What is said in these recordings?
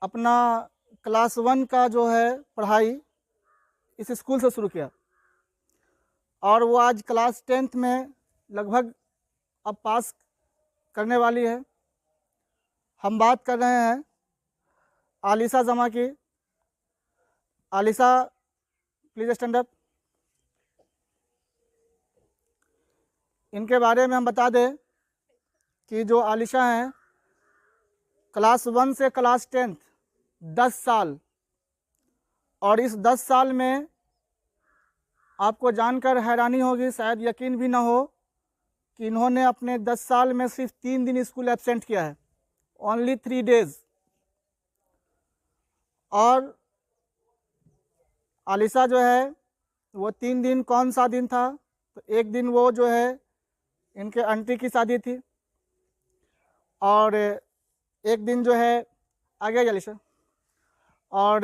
अपना क्लास 1 का जो है पढ़ाई इस स्कूल से शुरू किया और वो आज क्लास 10th में लगभग अब पास करने वाली है। हम बात कर रहे हैं आलिशा जमा की। Alisha please stand up. इनके बारे में हम बता दें कि जो आलिशा हैं क्लास 1 से क्लास 10th 10 साल, और इस 10 साल में आपको जानकर हैरानी होगी, शायद यकीन भी ना हो कि इन्होंने अपने 10 साल में सिर्फ 3 दिन स्कूल एब्सेंट किया है, ओनली 3 days। और आलिशा जो है वो 3 दिन कौन सा दिन था, तो एक दिन वो जो है इनके आंटी की शादी थी, और एक दिन जो है आगे आलिशा, और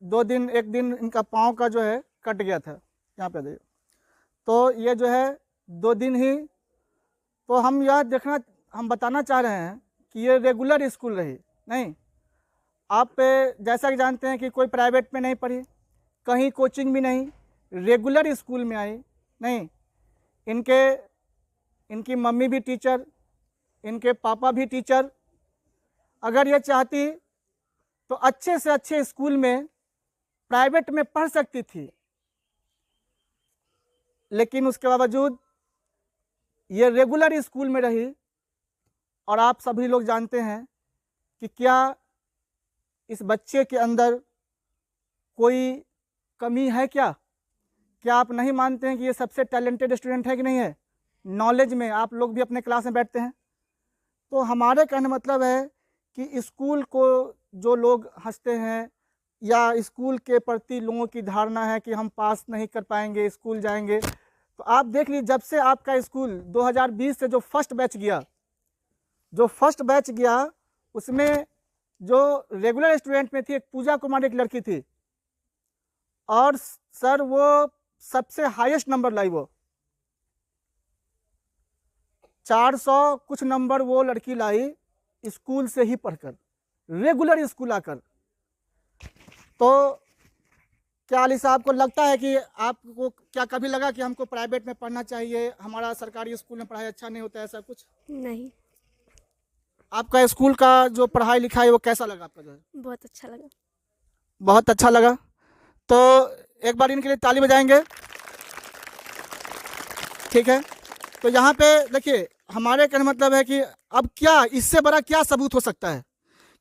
2 दिन, एक दिन इनका पाँव का जो है कट गया था, यहाँ पे देखिए। तो ये जो है 2 दिन ही, तो हम बताना चाह रहे हैं कि ये रेगुलर स्कूल रही नहीं। आप जैसा कि जानते हैं कि कोई प्राइवेट में नहीं पढ़ी, कहीं कोचिंग भी नहीं, रेगुलर स्कूल में आई नहीं। इनकी मम्मी भी टीचर, इनके पापा भी टीचर। अगर ये चाहती तो अच्छे से अच्छे स्कूल में प्राइवेट में पढ़ सकती थी, लेकिन उसके बावजूद ये रेगुलर स्कूल में रही। और आप सभी लोग जानते हैं कि क्या इस बच्चे के अंदर कोई कमी है क्या आप नहीं मानते हैं कि ये सबसे टैलेंटेड स्टूडेंट है कि नहीं है? नॉलेज में आप लोग भी अपने क्लास में बैठते हैं। तो हमारे कहने मतलब है कि स्कूल को जो लोग हंसते हैं या स्कूल के प्रति लोगों की धारणा है कि हम पास नहीं कर पाएंगे, स्कूल जाएंगे, तो आप देख लीजिए जब से आपका स्कूल 2020 से जो फर्स्ट बैच गया उसमें जो रेगुलर स्टूडेंट में थी एक पूजा कुमार, एक लड़की थी, और सर वो सबसे हाईएस्ट नंबर लाई। वो 400 कुछ नंबर वो लड़की लाई स्कूल से ही पढ़कर, रेगुलर स्कूल आकर। तो क्या आलिशा आपको लगता है कि आपको क्या कभी लगा कि हमको प्राइवेट में पढ़ना चाहिए, हमारा सरकारी स्कूल में पढ़ाई अच्छा नहीं होता है, ऐसा कुछ? नहीं। आपका स्कूल का जो पढ़ाई लिखाई वो कैसा लगा आपका? जो है बहुत अच्छा लगा। बहुत अच्छा लगा। तो एक बार इनके लिए ताली बजाएंगे, ठीक है? तो यहाँ पे देखिए, हमारे कहने मतलब है कि अब क्या इससे बड़ा क्या सबूत हो सकता है?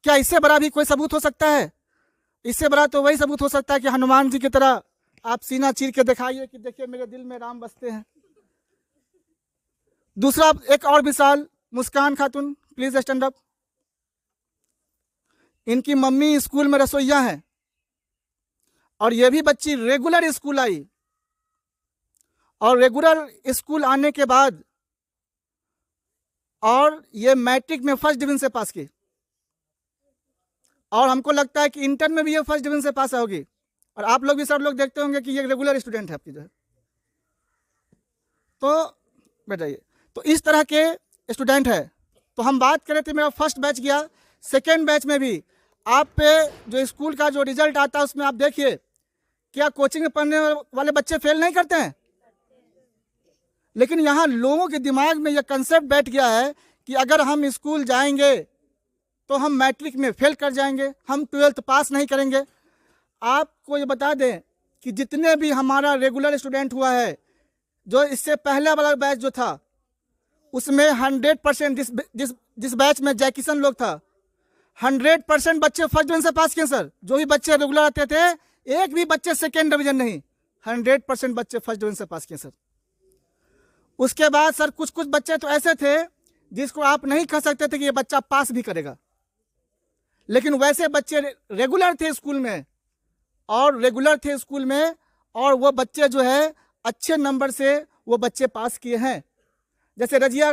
क्या इससे बड़ा भी कोई सबूत हो सकता है? इससे बड़ा तो वही सबूत हो सकता है कि हनुमान जी की तरह आप सीना चीर के दिखाइए कि देखिए मेरे दिल में राम बसते हैं। दूसरा, एक और मिसाल, मुस्कान खातून प्लीज स्टैंड अप। इनकी मम्मी स्कूल में रसोइया हैं और ये भी बच्ची रेगुलर स्कूल आई, और रेगुलर स्कूल आने के बाद और ये मैट्रिक में फर्स्ट डिवीजन से पास की, और हमको लगता है कि इंटर में भी ये फर्स्ट डिवीजन से पास होगी। और आप लोग भी सब लोग देखते होंगे कि ये रेगुलर स्टूडेंट है आपकी जो है। तो बताइए, तो इस तरह के स्टूडेंट है। तो हम बात करें थे मेरा फर्स्ट बैच गया, सेकेंड बैच में भी आप पे जो स्कूल का जो रिजल्ट आता है उसमें आप देखिए, क्या कोचिंग में पढ़ने वाले बच्चे फेल नहीं करते हैं? लेकिन यहाँ लोगों के दिमाग में यह कंसेप्ट बैठ गया है कि अगर हम स्कूल जाएंगे तो हम मैट्रिक में फेल कर जाएंगे, हम 12th पास नहीं करेंगे। आपको ये बता दें कि जितने भी हमारा रेगुलर स्टूडेंट हुआ है, जो इससे पहले वाला बैच जो था उसमें 100% जिस बैच में जय किशन लोग था, 100% बच्चे फर्स्ट डिवीजन से पास किए सर। जो भी बच्चे रेगुलर आते थे, एक भी बच्चे सेकेंड डिवीजन नहीं, 100% बच्चे फर्स्ट डिवीजन से पास किए सर। उसके बाद सर कुछ बच्चे तो ऐसे थे जिसको आप नहीं कह सकते थे कि ये बच्चा पास भी करेगा, लेकिन वैसे बच्चे रेगुलर थे स्कूल में, और वो बच्चे जो है अच्छे नंबर से वो बच्चे पास किए हैं। जैसे रजिया,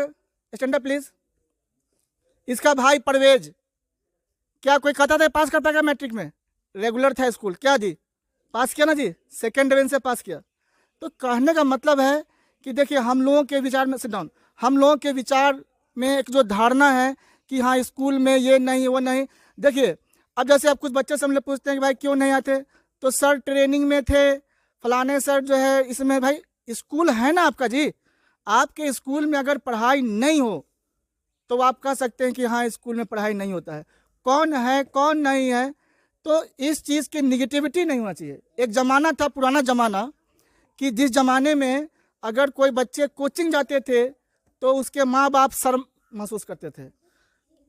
स्टैंड अप प्लीज। इसका भाई परवेज, क्या कोई कहता था पास कर पाएगा मैट्रिक में? रेगुलर था स्कूल, क्या जी पास किया ना जी, सेकेंड डिवीजन से पास किया। तो कहने का मतलब है कि देखिए हम लोगों के विचार में, सिट डाउन, हम लोगों के विचार में एक जो धारणा है कि हाँ स्कूल में ये नहीं वो नहीं। देखिए अब जैसे आप कुछ बच्चे से हम लोग पूछते हैं कि भाई क्यों नहीं आते, तो सर ट्रेनिंग में थे, फलाने सर जो है इसमें। भाई स्कूल है ना आपका जी, आपके स्कूल में अगर पढ़ाई नहीं हो तो आप कह सकते हैं कि हाँ स्कूल में पढ़ाई नहीं होता है। कौन है कौन नहीं है, तो इस चीज़ की निगेटिविटी नहीं होना चाहिए। एक ज़माना था, पुराना ज़माना, कि जिस ज़माने में अगर कोई बच्चे कोचिंग जाते थे तो उसके माँ बाप शर्म महसूस करते थे।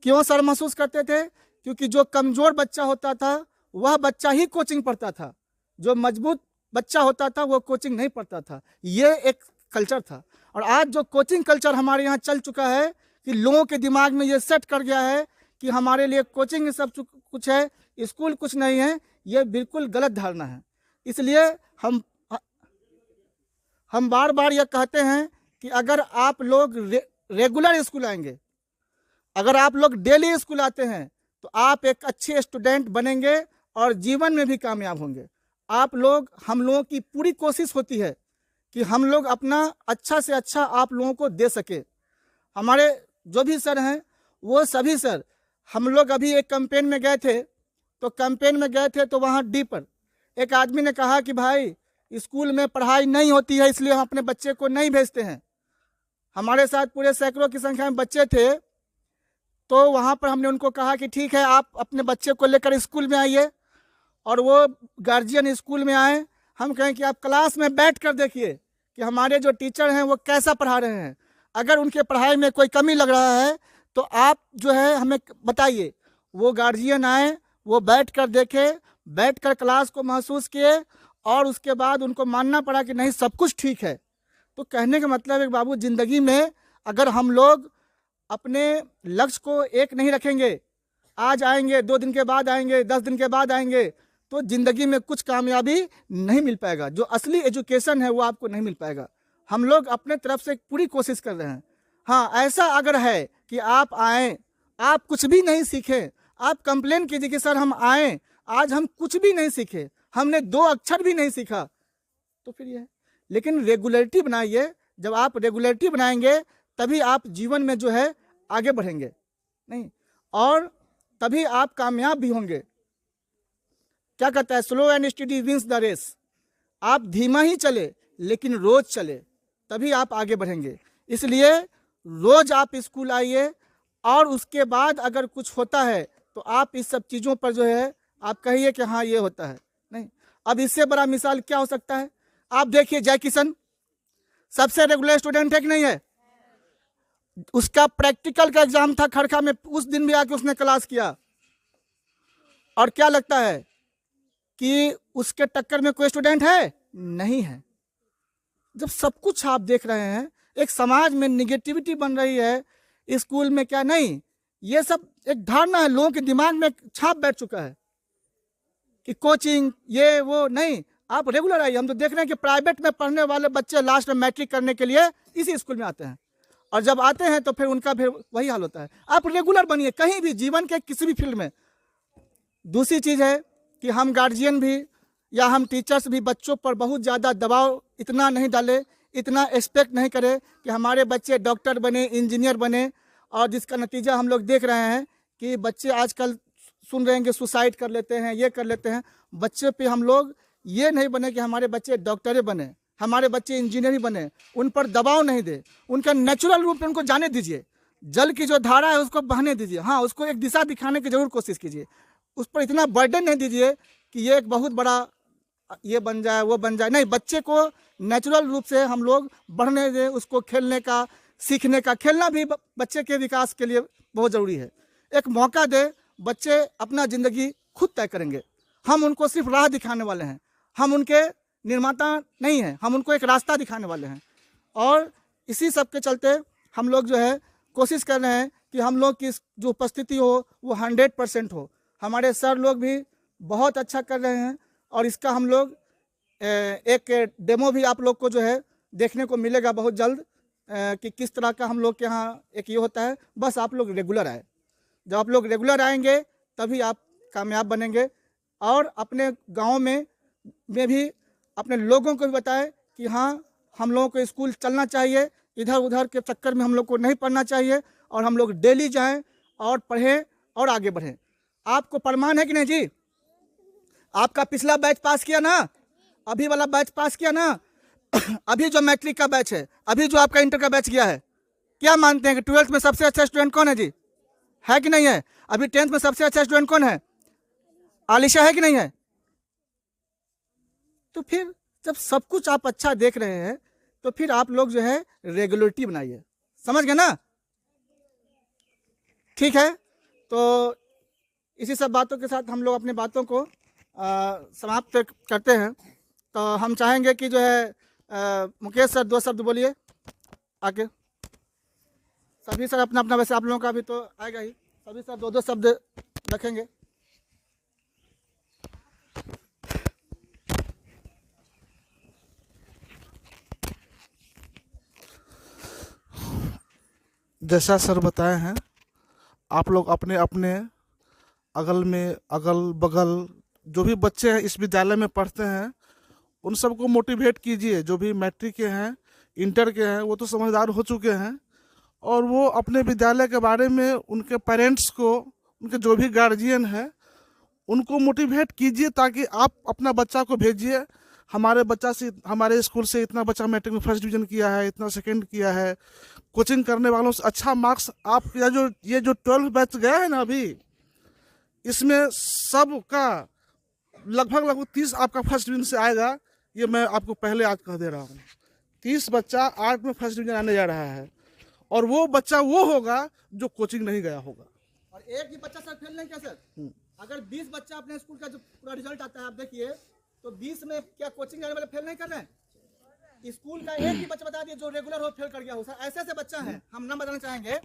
क्यों शर्म महसूस करते थे? क्योंकि जो कमज़ोर बच्चा होता था वह बच्चा ही कोचिंग पढ़ता था, जो मजबूत बच्चा होता था वो कोचिंग नहीं पढ़ता था। ये एक कल्चर था। और आज जो कोचिंग कल्चर हमारे यहाँ चल चुका है कि लोगों के दिमाग में ये सेट कर गया है कि हमारे लिए कोचिंग सब कुछ है, स्कूल कुछ नहीं है। ये बिल्कुल गलत धारणा है। इसलिए हम बार बार ये कहते हैं कि अगर आप लोग रेगुलर स्कूल आएंगे, अगर आप लोग डेली स्कूल आते हैं तो आप एक अच्छे स्टूडेंट बनेंगे और जीवन में भी कामयाब होंगे। आप लोग, हम लोगों की पूरी कोशिश होती है कि हम लोग अपना अच्छा से अच्छा आप लोगों को दे सके। हमारे जो भी सर हैं वो सभी सर, हम लोग अभी एक कैंपेन में गए थे, तो वहाँ डी पर एक आदमी ने कहा कि भाई स्कूल में पढ़ाई नहीं होती है इसलिए हम अपने बच्चे को नहीं भेजते हैं। हमारे साथ पूरे सैकड़ों की संख्या में बच्चे थे, तो वहाँ पर हमने उनको कहा कि ठीक है आप अपने बच्चे को लेकर स्कूल में आइए, और वो गार्जियन स्कूल में आए। हम कहें कि आप क्लास में बैठ कर देखिए कि हमारे जो टीचर हैं वो कैसा पढ़ा रहे हैं। अगर उनके पढ़ाई में कोई कमी लग रहा है तो आप जो है हमें बताइए। वो गार्जियन आए, वो बैठ कर देखे, बैठ कर क्लास को महसूस किए, और उसके बाद उनको मानना पड़ा कि नहीं सब कुछ ठीक है। तो कहने का मतलब है कि बाबू, ज़िंदगी में अगर हम लोग अपने लक्ष्य को एक नहीं रखेंगे, आज आएंगे, 2 दिन के बाद आएंगे, 10 दिन के बाद आएंगे, तो ज़िंदगी में कुछ कामयाबी नहीं मिल पाएगा। जो असली एजुकेशन है वो आपको नहीं मिल पाएगा। हम लोग अपने तरफ से पूरी कोशिश कर रहे हैं। हाँ, ऐसा अगर है कि आप आएँ, आप कुछ भी नहीं सीखें, आप कंप्लेन कीजिए कि सर हम आएँ, आज हम कुछ भी नहीं सीखे, हमने 2 अक्षर भी नहीं सीखा, तो फिर ये है। लेकिन रेगुलरिटी बनाइए। जब आप रेगुलरिटी बनाएंगे तभी आप जीवन में जो है आगे बढ़ेंगे, नहीं, और तभी आप कामयाब भी होंगे। क्या कहता है, slow and study wins the race. आप धीमा ही चले लेकिन रोज चले, तभी आप आगे बढ़ेंगे। इसलिए रोज आप स्कूल आइए, और उसके बाद अगर कुछ होता है तो आप इस सब चीज़ों पर जो है आप कहिए कि हाँ ये होता है। नहीं, अब इससे बड़ा मिसाल क्या हो सकता है? आप देखिए, जय किशन सबसे रेगुलर स्टूडेंट है कि नहीं है? उसका प्रैक्टिकल का एग्जाम था खड़खा में, उस दिन भी आके उसने क्लास किया, और क्या लगता है कि उसके टक्कर में कोई स्टूडेंट है? नहीं है। जब सब कुछ आप देख रहे हैं, एक समाज में निगेटिविटी बन रही है, स्कूल में क्या नहीं, ये सब एक धारणा है, लोगों के दिमाग में छाप बैठ चुका है कि कोचिंग ये वो नहीं। आप रेगुलर आइए। हम तो देख रहे हैं कि प्राइवेट में पढ़ने वाले बच्चे लास्ट में मैट्रिक करने के लिए इसी स्कूल में आते हैं, और जब आते हैं तो फिर उनका फिर वही हाल होता है। आप रेगुलर बनिए कहीं भी, जीवन के किसी भी फील्ड में। दूसरी चीज़ है कि हम गार्जियन भी या हम टीचर्स भी बच्चों पर बहुत ज़्यादा दबाव इतना नहीं डालें, इतना एक्सपेक्ट नहीं करें कि हमारे बच्चे डॉक्टर बने, इंजीनियर बने, और जिसका नतीजा हम लोग देख रहे हैं कि बच्चे आजकल सुन रहे हैं कि सुसाइड कर लेते हैं, ये कर लेते हैं। बच्चे पे हम लोग ये नहीं बने कि हमारे बच्चे डॉक्टरें बने, हमारे बच्चे इंजीनियर ही बने। उन पर दबाव नहीं दे, उनका नेचुरल रूप में उनको जाने दीजिए। जल की जो धारा है उसको बहने दीजिए। हाँ, उसको एक दिशा दिखाने की जरूर कोशिश कीजिए। उस पर इतना बर्डन नहीं दीजिए कि ये एक बहुत बड़ा ये बन जाए, वो बन जाए। नहीं, बच्चे को नेचुरल रूप से हम लोग बढ़ने दें, उसको खेलने का, सीखने का। खेलना भी बच्चे के विकास के लिए बहुत ज़रूरी है। एक मौका दे, बच्चे अपना ज़िंदगी खुद तय करेंगे। हम उनको सिर्फ राह दिखाने वाले हैं, हम उनके निर्माता नहीं हैं, हम उनको एक रास्ता दिखाने वाले हैं। और इसी सब के चलते हम लोग जो है कोशिश कर रहे हैं कि हम लोग की जो उपस्थिति हो वो 100% हो। हमारे सर लोग भी बहुत अच्छा कर रहे हैं, और इसका हम लोग एक डेमो भी आप लोग को जो है देखने को मिलेगा बहुत जल्द, कि किस तरह का हम लोग के यहाँ एक ये होता है। बस आप लोग रेगुलर आए। जब आप लोग रेगुलर आएंगे तभी आप कामयाब बनेंगे, और अपने गांव में भी अपने लोगों को भी बताएं कि हाँ, हम लोगों को स्कूल चलना चाहिए, इधर उधर के चक्कर में हम लोग को नहीं पढ़ना चाहिए, और हम लोग डेली जाएं और पढ़ें और आगे बढ़ें। आपको प्रमाण है कि नहीं जी? आपका पिछला बैच पास किया ना, अभी वाला बैच पास किया ना, अभी जो मैट्रिक का बैच है, अभी जो आपका इंटर का बैच गया है, क्या मानते हैं कि 12th में सबसे अच्छा स्टूडेंट कौन है जी? है कि नहीं है? अभी 10th में सबसे अच्छा स्टूडेंट कौन है? आलिशा है कि नहीं है? तो फिर जब सब कुछ आप अच्छा देख रहे हैं तो फिर आप लोग जो है रेगुलरिटी बनाइए, समझ गए ना? ठीक है, तो इसी सब बातों के साथ हम लोग अपनी बातों को समाप्त करते हैं। तो हम चाहेंगे कि जो है मुकेश सर 2 शब्द बोलिए आके। सभी सर अपना अपना, वैसे आप लोगों का भी तो आएगा ही, सभी सर 2-2 शब्द रखेंगे। जैसा सर बताए हैं, आप लोग अपने अपने अगल बगल जो भी बच्चे हैं इस विद्यालय में पढ़ते हैं उन सबको मोटिवेट कीजिए। जो भी मैट्रिक के हैं, इंटर के हैं, वो तो समझदार हो चुके हैं और वो अपने विद्यालय के बारे में उनके पेरेंट्स को, उनके जो भी गार्जियन हैं उनको मोटिवेट कीजिए ताकि आप अपना बच्चा को भेजिए। हमारे स्कूल से इतना बच्चा मैट्रिक में फर्स्ट डिवीज़न किया है, इतना सेकंड किया है। कोचिंग करने वालों से अच्छा मार्क्स आप ये जो 12 बैच गया है ना अभी, इसमें सबका लगभग 30 आपका फर्स्ट डिवीजन से आएगा। ये मैं आपको पहले आज कह दे रहा हूँ। 30 बच्चा आर्ट में फर्स्ट डिवीजन आने जा रहा है और वो बच्चा वो होगा जो कोचिंग नहीं गया होगा। और एक भी बच्चा सर फेल नहीं किया सर। अगर 20 बच्चा अपने स्कूल का जो पूरा रिजल्ट आता है आप देखिए, तो 20 में क्या कोचिंग जाने वाले फेल नहीं कर रहे हैं? स्कूल का एक भी बच्चा बता दिए जो रेगुलर हो फेल कर गया हो सर। ऐसे ऐसे बच्चा है, हम नाम बताना चाहेंगे,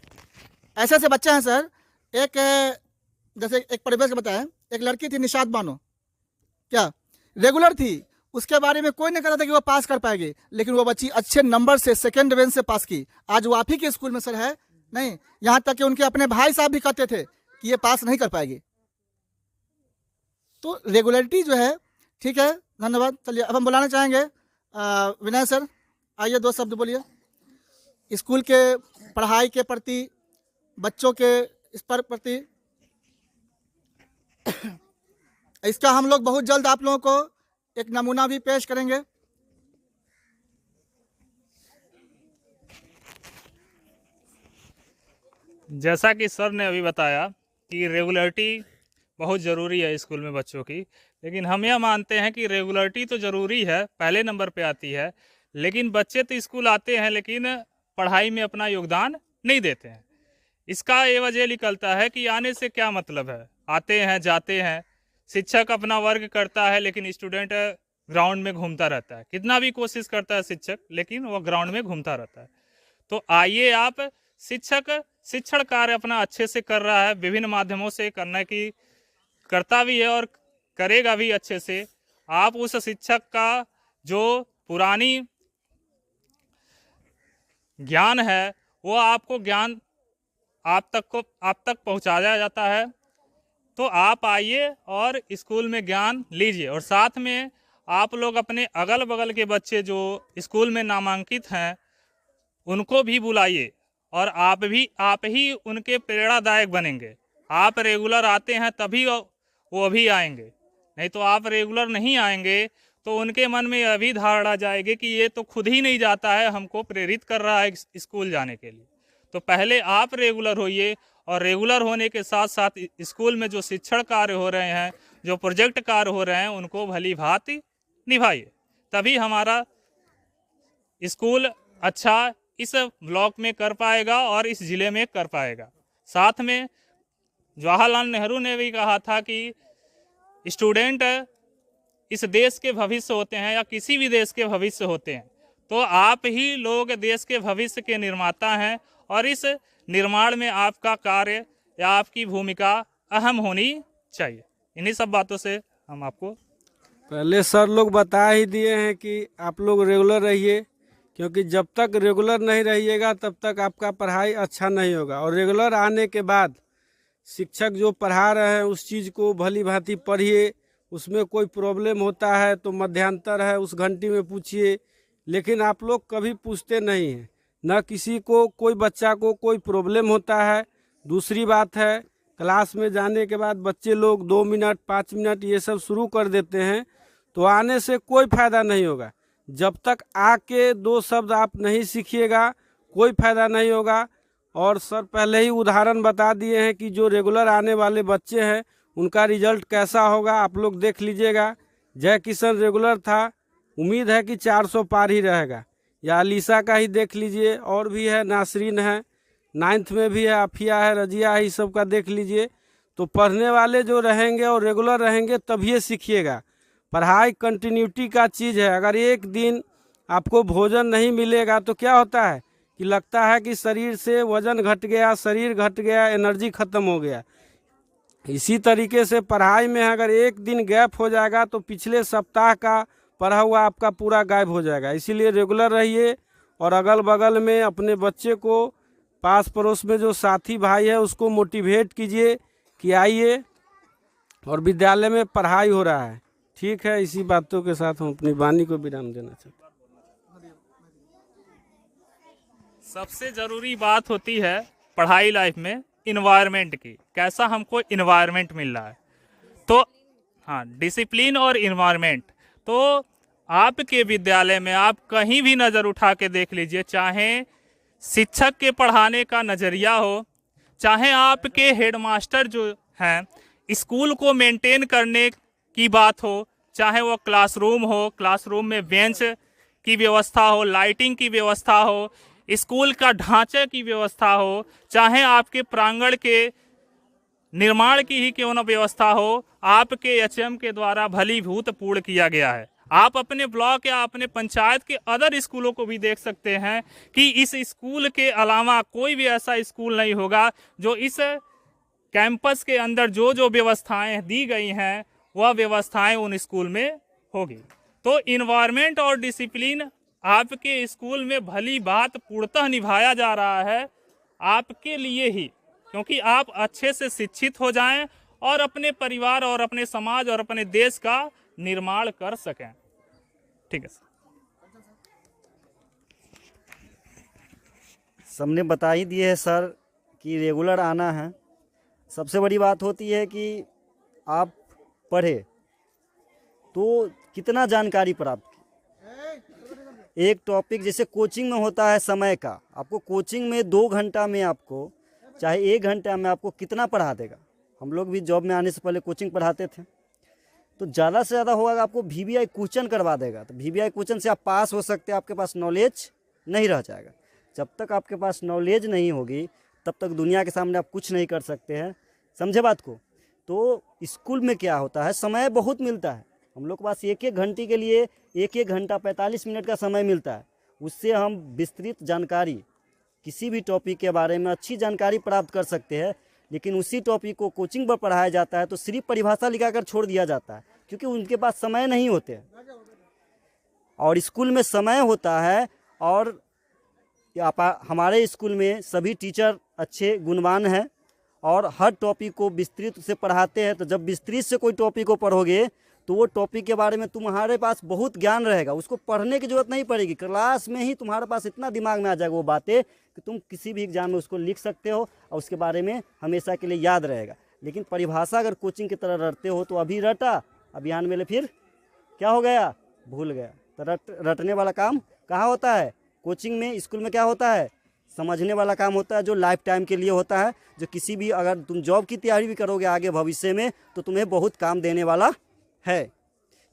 ऐसे ऐसे बच्चे हैं सर। एक जैसे एक परिवेश का बताया, एक लड़की थी निशात बानो, क्या रेगुलर थी, उसके बारे में कोई नहीं कहता था कि वो पास कर पाएगी, लेकिन वो बच्ची अच्छे नंबर से सेकंड रेंज से पास की। आज वो आप ही के स्कूल में सर है नहीं, यहाँ तक कि उनके अपने भाई साहब भी कहते थे कि ये पास नहीं कर पाएगी। तो रेगुलरिटी जो है, ठीक है, धन्यवाद। चलिए अब हम बुलाना चाहेंगे विनय सर, आइए 2 शब्द बोलिए स्कूल के पढ़ाई के प्रति, बच्चों के इस पर प्रति। इसका हम लोग बहुत जल्द आप लोगों को एक नमूना भी पेश करेंगे। जैसा कि सर ने अभी बताया कि रेगुलरिटी बहुत ज़रूरी है स्कूल में बच्चों की, लेकिन हम यह मानते हैं कि रेगुलरिटी तो ज़रूरी है, पहले नंबर पे आती है, लेकिन बच्चे तो स्कूल आते हैं लेकिन पढ़ाई में अपना योगदान नहीं देते हैं। इसका ये वजह निकलता है कि आने से क्या मतलब है, आते हैं जाते हैं, शिक्षक अपना वर्क करता है लेकिन स्टूडेंट ग्राउंड में घूमता रहता है। कितना भी कोशिश करता है शिक्षक, लेकिन वो ग्राउंड में घूमता रहता है। तो आइए आप, शिक्षक शिक्षण कार्य अपना अच्छे से कर रहा है, विभिन्न माध्यमों से करने की करता भी है और करेगा भी अच्छे से। आप उस शिक्षक का जो पुरानी ज्ञान है वो आपको ज्ञान आप तक पहुंचाया जाता है। तो आप आइए और स्कूल में ज्ञान लीजिए, और साथ में आप लोग अपने अगल बगल के बच्चे जो स्कूल में नामांकित हैं उनको भी बुलाइए, और आप ही उनके प्रेरणादायक बनेंगे। आप रेगुलर आते हैं तभी वो भी आएंगे, नहीं तो आप रेगुलर नहीं आएंगे तो उनके मन में यह भी धारणा जाएगी कि ये तो खुद ही नहीं जाता है, हमको प्रेरित कर रहा है स्कूल जाने के लिए। तो पहले आप रेगुलर होइए, और रेगुलर होने के साथ साथ स्कूल में जो शिक्षण कार्य हो रहे हैं, जो प्रोजेक्ट कार्य हो रहे हैं, उनको भली भांति निभाइए, तभी हमारा स्कूल अच्छा इस ब्लॉक में कर पाएगा और इस ज़िले में कर पाएगा। साथ में जवाहरलाल नेहरू ने भी कहा था कि स्टूडेंट इस देश के भविष्य होते हैं या किसी भी देश के भविष्य होते हैं। तो आप ही लोग देश के भविष्य के निर्माता हैं, और इस निर्माण में आपका कार्य या आपकी भूमिका अहम होनी चाहिए। इन्हीं सब बातों से हम आपको पहले सर लोग बता ही दिए हैं कि आप लोग रेगुलर रहिए, क्योंकि जब तक रेगुलर नहीं रहिएगा तब तक आपका पढ़ाई अच्छा नहीं होगा। और रेगुलर आने के बाद शिक्षक जो पढ़ा रहे हैं उस चीज़ को भली भांति पढ़िए, उसमें कोई प्रॉब्लम होता है तो मध्यांतर है उस घंटी में पूछिए, लेकिन आप लोग कभी पूछते नहीं हैं। न किसी को, कोई बच्चा को कोई प्रॉब्लम होता है। दूसरी बात है क्लास में जाने के बाद बच्चे लोग 2 मिनट 5 मिनट ये सब शुरू कर देते हैं, तो आने से कोई फ़ायदा नहीं होगा। जब तक आके 2 शब्द आप नहीं सीखिएगा कोई फ़ायदा नहीं होगा। और सर पहले ही उदाहरण बता दिए हैं कि जो रेगुलर आने वाले बच्चे हैं उनका रिजल्ट कैसा होगा, आप लोग देख लीजिएगा। जय किशन रेगुलर था, उम्मीद है कि 400 पार ही रहेगा। या अलीसा का ही देख लीजिए, और भी है, नासरीन है, 9th में भी है, आफिया है, रजिया है, इस सब का देख लीजिए। तो पढ़ने वाले जो रहेंगे और रेगुलर रहेंगे तभी सीखिएगा। पढ़ाई कंटिन्यूटी का चीज़ है। अगर एक दिन आपको भोजन नहीं मिलेगा तो क्या होता है कि लगता है कि शरीर से वजन घट गया, शरीर घट गया, एनर्जी ख़त्म हो गया। इसी तरीके से पढ़ाई में अगर एक दिन गैप हो जाएगा तो पिछले सप्ताह का पढ़ा हुआ आपका पूरा गायब हो जाएगा। इसीलिए रेगुलर रहिए और अगल बगल में अपने बच्चे को, पास पड़ोस में जो साथी भाई है उसको मोटिवेट कीजिए कि आइए और विद्यालय में पढ़ाई हो रहा है। ठीक है, इसी बातों के साथ हम अपनी वाणी को विराम देना चाहते हैं। सबसे ज़रूरी बात होती है पढ़ाई लाइफ में इन्वायरमेंट की, कैसा हमको इन्वायरमेंट मिल रहा है। तो हाँ, डिसिप्लिन और इन्वायरमेंट। तो आपके विद्यालय में आप कहीं भी नज़र उठा के देख लीजिए, चाहे शिक्षक के पढ़ाने का नज़रिया हो, चाहे आपके हेडमास्टर जो हैं स्कूल को मेंटेन करने की बात हो, चाहे वो क्लासरूम हो, क्लासरूम में बेंच की व्यवस्था हो, लाइटिंग की व्यवस्था हो, स्कूल का ढांचे की व्यवस्था हो, चाहे आपके प्रांगण के निर्माण की ही क्यों न व्यवस्था हो, आपके एचएम के द्वारा भलीभूत पूर्ण किया गया है। आप अपने ब्लॉक या अपने पंचायत के अदर स्कूलों को भी देख सकते हैं कि इस स्कूल के अलावा कोई भी ऐसा स्कूल नहीं होगा जो इस कैंपस के अंदर जो जो व्यवस्थाएं दी गई हैं वह व्यवस्थाएं उन स्कूल में होगी। तो इन्वायरमेंट और डिसिप्लिन आपके स्कूल में भली बात पूर्णतः निभाया जा रहा है आपके लिए ही, क्योंकि आप अच्छे से शिक्षित हो जाएं और अपने परिवार और अपने समाज और अपने देश का निर्माण कर सकें। ठीक है सर। सबने बता ही दिए है सर कि रेगुलर आना है। सबसे बड़ी बात होती है कि आप पढ़े तो कितना जानकारी प्राप्त की। एक टॉपिक जैसे कोचिंग में होता है समय का, आपको कोचिंग में 2 घंटा में आपको चाहे 1 घंटा में आपको कितना पढ़ा देगा। हम लोग भी जॉब में आने से पहले कोचिंग पढ़ाते थे, तो ज़्यादा से ज़्यादा होगा आपको VBI क्वेश्चन करवा देगा। तो VBI क्वेश्चन से आप पास हो सकते हैं, आपके पास नॉलेज नहीं रह जाएगा। जब तक आपके पास नॉलेज नहीं होगी तब तक दुनिया के सामने आप कुछ नहीं कर सकते हैं। समझे बात को। तो स्कूल में क्या होता है, समय बहुत मिलता है हम लोग के पास। 1-1 घंटे के लिए 1-1 घंटा 45 मिनट का समय मिलता है। उससे हम विस्तृत जानकारी किसी भी टॉपिक के बारे में अच्छी जानकारी प्राप्त कर सकते हैं। लेकिन उसी टॉपिक को कोचिंग पर पढ़ाया जाता है तो सिर्फ परिभाषा लिखाकर छोड़ दिया जाता है, क्योंकि उनके पास समय नहीं होते। और स्कूल में समय होता है। और हमारे स्कूल में सभी टीचर अच्छे गुणवान हैं और हर टॉपिक को विस्तृत से पढ़ाते हैं। तो जब विस्तृत से कोई टॉपिक को पढ़ोगे तो वो टॉपिक के बारे में तुम्हारे पास बहुत ज्ञान रहेगा, उसको पढ़ने की जरूरत नहीं पड़ेगी। क्लास में ही तुम्हारे पास इतना दिमाग में आ जाएगा वो बातें कि तुम किसी भी एग्जाम में उसको लिख सकते हो और उसके बारे में हमेशा के लिए याद रहेगा। लेकिन परिभाषा अगर कोचिंग की तरह रटते हो तो अभी रटा, अभियान में फिर क्या हो गया, भूल गया। तो रटने वाला काम कहाँ होता है, कोचिंग में। स्कूल में क्या होता है, समझने वाला काम होता है, जो लाइफ टाइम के लिए होता है, जो किसी भी अगर तुम जॉब की तैयारी भी करोगे आगे भविष्य में तो तुम्हें बहुत काम देने वाला है।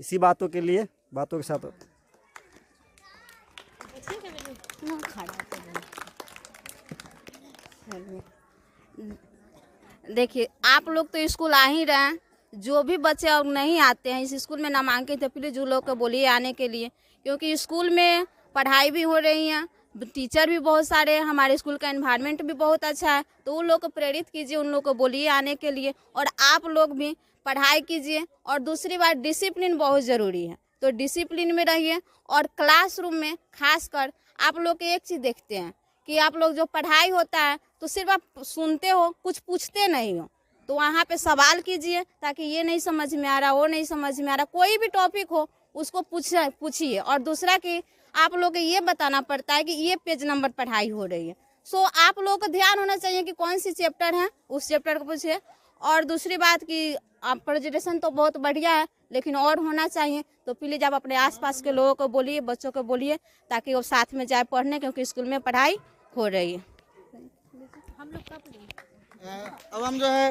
इसी बातों के लिए बातों के साथ देखिए, आप लोग तो स्कूल आ ही रहे हैं। जो भी बच्चे और नहीं आते हैं इस स्कूल में नामांकित है, प्लीज उन लोग को बोलिए आने के लिए, क्योंकि स्कूल में पढ़ाई भी हो रही है, टीचर भी बहुत सारे हैं, हमारे स्कूल का एनवायरनमेंट भी बहुत अच्छा है। तो उन लोग को प्रेरित कीजिए, उन लोग को बोलिए आने के लिए, और आप लोग भी पढ़ाई कीजिए। और दूसरी बात, डिसिप्लिन बहुत ज़रूरी है, तो डिसिप्लिन में रहिए। और क्लासरूम में खासकर आप लोग के एक चीज़ देखते हैं कि आप लोग जो पढ़ाई होता है तो सिर्फ आप सुनते हो, कुछ पूछते नहीं हो। तो वहाँ पे सवाल कीजिए, ताकि ये नहीं समझ में आ रहा, वो नहीं समझ में आ रहा, कोई भी टॉपिक हो उसको पूछिए। और दूसरा कि आप लोग को ये बताना पड़ता है कि ये पेज नंबर पढ़ाई हो रही है, सो आप लोगों को ध्यान होना चाहिए कि कौन सी चैप्टर है, उस चैप्टर को पूछिए। और दूसरी बात कि प्रेजेंटेशन तो बहुत बढ़िया है, लेकिन और होना चाहिए। तो प्लीज़ आप अपने आसपास के लोगों को बोलिए, बच्चों को बोलिए, ताकि वो साथ में जाए पढ़ने, क्योंकि स्कूल में पढ़ाई हो रही है। अब हम जो है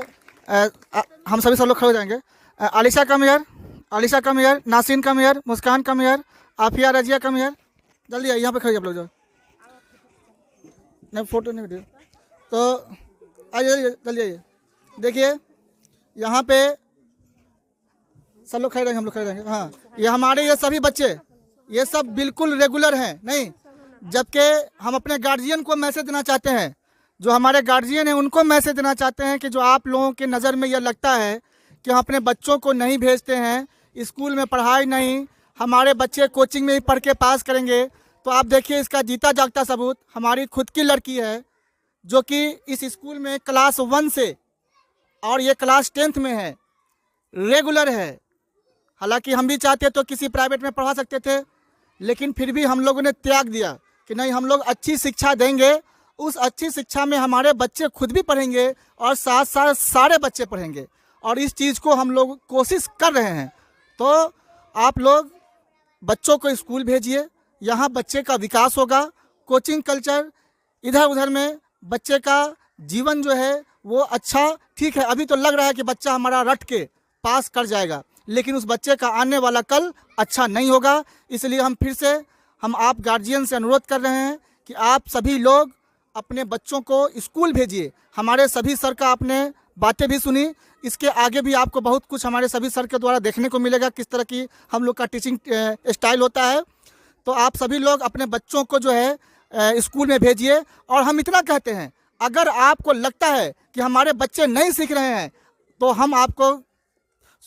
हम सभी सब लोग खड़े हो जाएंगे। Alisha come here, Alisha come here, Nasin come here, Muskaan come here, Afiya Razia come here. जल्दी आइए, यहाँ पे खड़े आप लोग जो नहीं फोटो नहीं वीडियो। तो आइए जल्दी आइए। देखिए यहाँ पे सब लोग खड़े रहेंगे, हम लोग खड़े रहेंगे। हाँ, ये हमारे ये सभी बच्चे ये सब बिल्कुल रेगुलर हैं नहीं, जबकि हम अपने गार्जियन को मैसेज देना चाहते हैं, जो हमारे गार्जियन हैं उनको मैसेज देना चाहते हैं कि जो आप लोगों के नज़र में यह लगता है कि हम अपने बच्चों को नहीं भेजते हैं, स्कूल में पढ़ाई नहीं, हमारे बच्चे कोचिंग में ही पढ़ के पास करेंगे, तो आप देखिए इसका जीता जागता सबूत हमारी खुद की लड़की है, जो कि इस स्कूल में क्लास 1 से और ये क्लास 10th में है, रेगुलर है। हालांकि हम भी चाहते तो किसी प्राइवेट में पढ़ा सकते थे, लेकिन फिर भी हम लोगों ने त्याग दिया कि नहीं, हम लोग अच्छी शिक्षा देंगे, उस अच्छी शिक्षा में हमारे बच्चे खुद भी पढ़ेंगे और साथ साथ सारे बच्चे पढ़ेंगे, और इस चीज़ को हम लोग कोशिश कर रहे हैं। तो आप लोग बच्चों को स्कूल भेजिए, यहाँ बच्चे का विकास होगा। कोचिंग कल्चर इधर उधर में बच्चे का जीवन जो है वो अच्छा ठीक है, अभी तो लग रहा है कि बच्चा हमारा रट के पास कर जाएगा, लेकिन उस बच्चे का आने वाला कल अच्छा नहीं होगा। इसलिए हम फिर से आप गार्जियन से अनुरोध कर रहे हैं कि आप सभी लोग अपने बच्चों को स्कूल भेजिए। हमारे सभी सर का आपने बातें भी सुनी, इसके आगे भी आपको बहुत कुछ हमारे सभी सर के द्वारा देखने को मिलेगा, किस तरह की हम लोग का टीचिंग स्टाइल होता है। तो आप सभी लोग अपने बच्चों को जो है स्कूल में भेजिए। और हम इतना कहते हैं, अगर आपको लगता है कि हमारे बच्चे नहीं सीख रहे हैं, तो हम आपको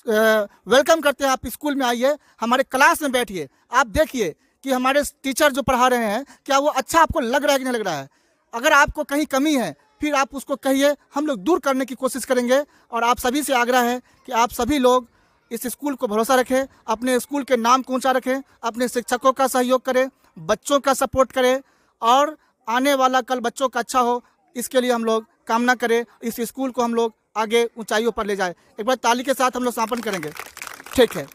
वेलकम करते हैं, आप स्कूल में आइए, हमारे क्लास में बैठिए, आप देखिए कि हमारे टीचर जो पढ़ा रहे हैं क्या वो अच्छा आपको लग रहा है कि नहीं लग रहा है। अगर आपको कहीं कमी है फिर आप उसको कहिए, हम लोग दूर करने की कोशिश करेंगे। और आप सभी से आग्रह है कि आप सभी लोग इस स्कूल को भरोसा रखें, अपने स्कूल के नाम को ऊंचा रखें, अपने शिक्षकों का सहयोग करें, बच्चों का सपोर्ट करें, और आने वाला कल बच्चों का अच्छा हो, इसके लिए हम लोग कामना करें। इस स्कूल को हम लोग आगे ऊंचाइयों पर ले जाए। एक बार ताली के साथ हम लोग समापन करेंगे। ठीक है।